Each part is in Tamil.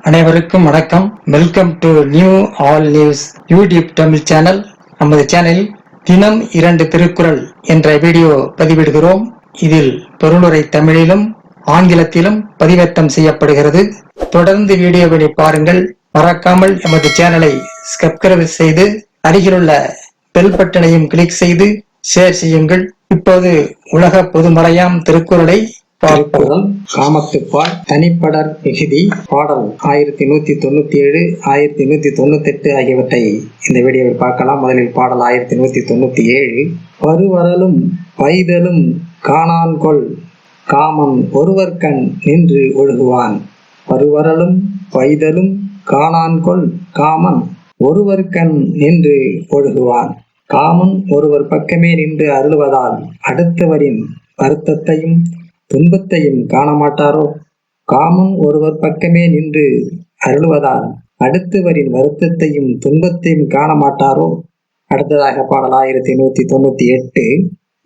அனைவருக்கும் வணக்கம். Welcome to new all news YouTube Tamil channel. நமது சேனலில் தினம் 2 திருக்குறள் என்ற வீடியோ பதிவிடுகிறோம். இதில் பொருளுரை தமிழிலும் ஆங்கிலத்திலும் பதிவேற்றம் செய்யப்படுகிறது. தொடர்ந்து வீடியோவை பாருங்கள். மறக்காமல் எமது சேனலை சப்ஸ்கிரைப் செய்து அருகிலுள்ள பெல் பட்டனையும் கிளிக் செய்து ஷேர் செய்யுங்கள். இப்போது உலக பொதுமறையாம் திருக்குறளை திருக்குறள் காமத்துப்பால் தனிப்படர் மிகுதி பாடல் 1197 1198 ஆகியவற்றை இந்த வீடியோவில் பார்க்கலாம். முதலில் பாடல் 1197. வருவரலும் வைதலும் காணான்கொள் காமன் ஒருவர்கண் நின்று ஒழுகுவான். வருவரலும் வைதலும் காணான்கொள் காமன் ஒருவர்கண் நின்று ஒழுகுவான். காமன் ஒருவர் பக்கமே நின்று அருளுவதால் அடுத்தவரின் வருத்தத்தையும் துன்பத்தையும் காணமாட்டாரோ? காமன் ஒருவர் பக்கமே நின்று அருளுவதால் அடுத்தவரின் வருத்தத்தையும் துன்பத்தையும் காணமாட்டாரோ? அடுத்ததாக பாடல் 1198.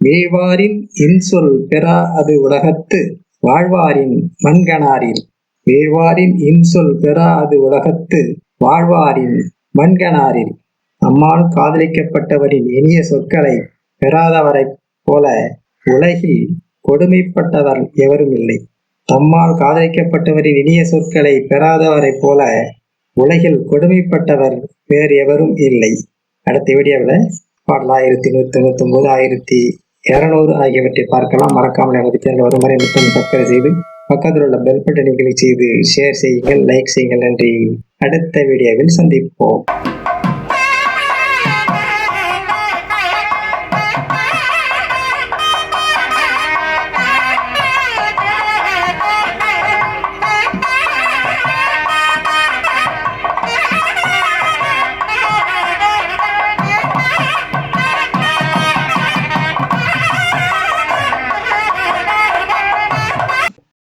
வீழ்வாரின் இன்சொல் பெறா அது உலகத்து வாழ்வாரின் மண்கணாரில். வீழ்வாரின் இன்சொல் பெறா அது உலகத்து வாழ்வாரின் மண்கணாரில். நம்மால் காதலிக்கப்பட்டவரின் இனிய சொற்களை பெறாதவரைப் போல உலகில் கொடுமைப்பட்டவர் எவரும் இல்லை. தம்மால் காதலிக்கப்பட்டவரின் இனிய சொற்களை பெறாதவரைப் போல உலகில் கொடுமைப்பட்டவர் வேறு எவரும் இல்லை. அடுத்த வீடியோவில் பாடல் 1199 1200 ஆகியவற்றை பார்க்கலாம். மறக்காமல் நமது சேனல் வரும் வரை மட்டும் சப்ஸ்கிரைப் செய்து பக்கத்தில் உள்ள பெல் பட்டனை கிளிக் செய்து ஷேர் செய்யுங்கள், லைக் செய்யுங்கள். நன்றி. அடுத்த வீடியோவில் சந்திப்போம்.